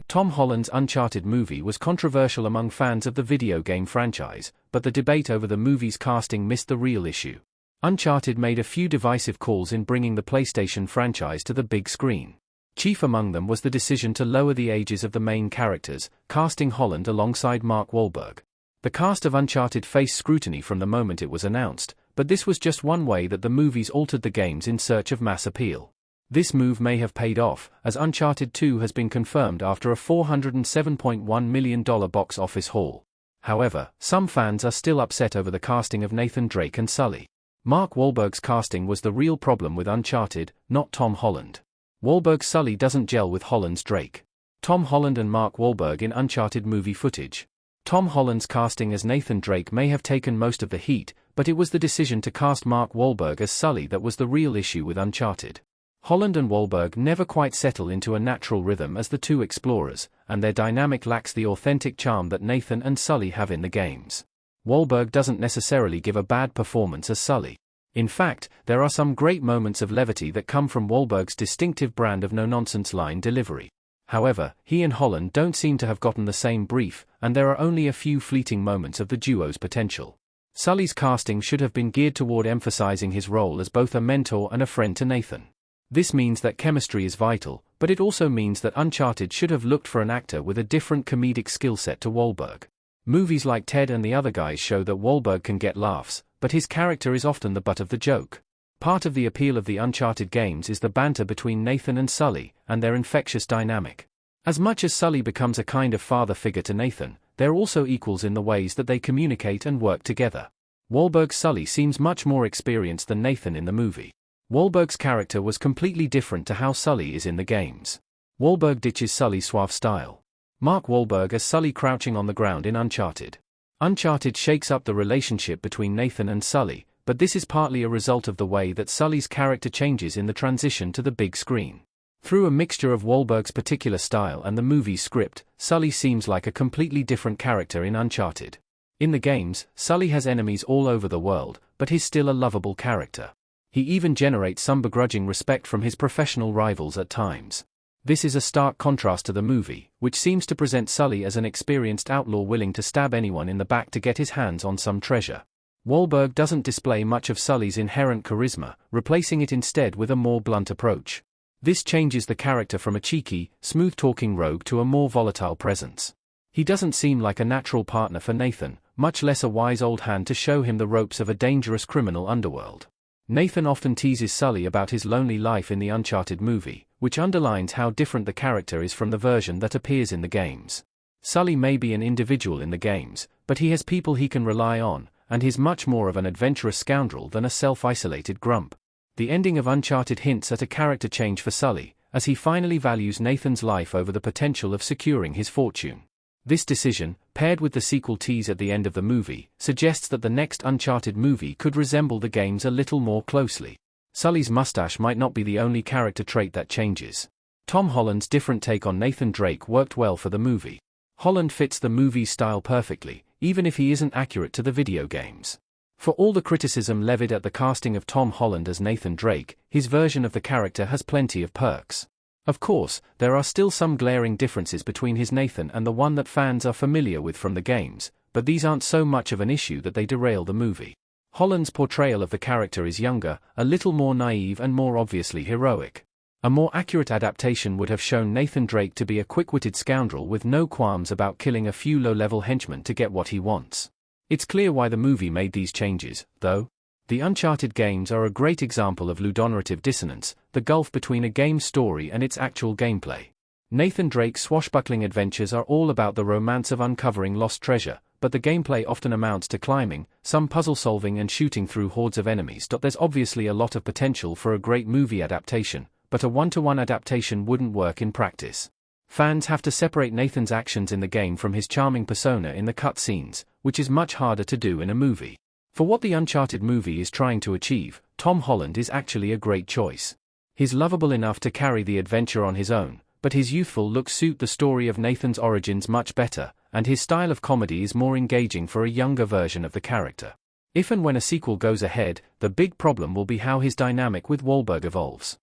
Tom Holland's Uncharted movie was controversial among fans of the video game franchise, but the debate over the movie's casting missed the real issue. Uncharted made a few divisive calls in bringing the PlayStation franchise to the big screen. Chief among them was the decision to lower the ages of the main characters, casting Holland alongside Mark Wahlberg. The cast of Uncharted faced scrutiny from the moment it was announced, but this was just one way that the movies altered the games in search of mass appeal. This move may have paid off, as Uncharted 2 has been confirmed after a $407.1 million box office haul. However, some fans are still upset over the casting of Nathan Drake and Sully. Mark Wahlberg's casting was the real problem with Uncharted, not Tom Holland. Wahlberg's Sully doesn't gel with Holland's Drake. Tom Holland and Mark Wahlberg in Uncharted movie footage. Tom Holland's casting as Nathan Drake may have taken most of the heat, but it was the decision to cast Mark Wahlberg as Sully that was the real issue with Uncharted. Holland and Wahlberg never quite settle into a natural rhythm as the two explorers, and their dynamic lacks the authentic charm that Nathan and Sully have in the games. Wahlberg doesn't necessarily give a bad performance as Sully. In fact, there are some great moments of levity that come from Wahlberg's distinctive brand of no-nonsense line delivery. However, he and Holland don't seem to have gotten the same brief, and there are only a few fleeting moments of the duo's potential. Sully's casting should have been geared toward emphasizing his role as both a mentor and a friend to Nathan. This means that chemistry is vital, but it also means that Uncharted should have looked for an actor with a different comedic skill set to Wahlberg. Movies like Ted and the Other Guys show that Wahlberg can get laughs, but his character is often the butt of the joke. Part of the appeal of the Uncharted games is the banter between Nathan and Sully, and their infectious dynamic. As much as Sully becomes a kind of father figure to Nathan, they're also equals in the ways that they communicate and work together. Wahlberg's Sully seems much more experienced than Nathan in the movie. Wahlberg's character was completely different to how Sully is in the games. Wahlberg ditches Sully's suave style. Mark Wahlberg as Sully crouching on the ground in Uncharted. Uncharted shakes up the relationship between Nathan and Sully, but this is partly a result of the way that Sully's character changes in the transition to the big screen. Through a mixture of Wahlberg's particular style and the movie's script, Sully seems like a completely different character in Uncharted. In the games, Sully has enemies all over the world, but he's still a lovable character. He even generates some begrudging respect from his professional rivals at times. This is a stark contrast to the movie, which seems to present Sully as an experienced outlaw willing to stab anyone in the back to get his hands on some treasure. Wahlberg doesn't display much of Sully's inherent charisma, replacing it instead with a more blunt approach. This changes the character from a cheeky, smooth-talking rogue to a more volatile presence. He doesn't seem like a natural partner for Nathan, much less a wise old hand to show him the ropes of a dangerous criminal underworld. Nathan often teases Sully about his lonely life in the Uncharted movie, which underlines how different the character is from the version that appears in the games. Sully may be an individual in the games, but he has people he can rely on, and he's much more of an adventurous scoundrel than a self-isolated grump. The ending of Uncharted hints at a character change for Sully, as he finally values Nathan's life over the potential of securing his fortune. This decision, paired with the sequel tease at the end of the movie, suggests that the next Uncharted movie could resemble the games a little more closely. Sully's mustache might not be the only character trait that changes. Tom Holland's different take on Nathan Drake worked well for the movie. Holland fits the movie's style perfectly, even if he isn't accurate to the video games. For all the criticism levied at the casting of Tom Holland as Nathan Drake, his version of the character has plenty of perks. Of course, there are still some glaring differences between his Nathan and the one that fans are familiar with from the games, but these aren't so much of an issue that they derail the movie. Holland's portrayal of the character is younger, a little more naive and more obviously heroic. A more accurate adaptation would have shown Nathan Drake to be a quick-witted scoundrel with no qualms about killing a few low-level henchmen to get what he wants. It's clear why the movie made these changes, though. The Uncharted games are a great example of ludonarrative dissonance, the gulf between a game's story and its actual gameplay. Nathan Drake's swashbuckling adventures are all about the romance of uncovering lost treasure, but the gameplay often amounts to climbing, some puzzle solving and shooting through hordes of enemies. There's obviously a lot of potential for a great movie adaptation, but a one-to-one adaptation wouldn't work in practice. Fans have to separate Nathan's actions in the game from his charming persona in the cutscenes, which is much harder to do in a movie. For what the Uncharted movie is trying to achieve, Tom Holland is actually a great choice. He's lovable enough to carry the adventure on his own, but his youthful looks suit the story of Nathan's origins much better, and his style of comedy is more engaging for a younger version of the character. If and when a sequel goes ahead, the big problem will be how his dynamic with Wahlberg evolves.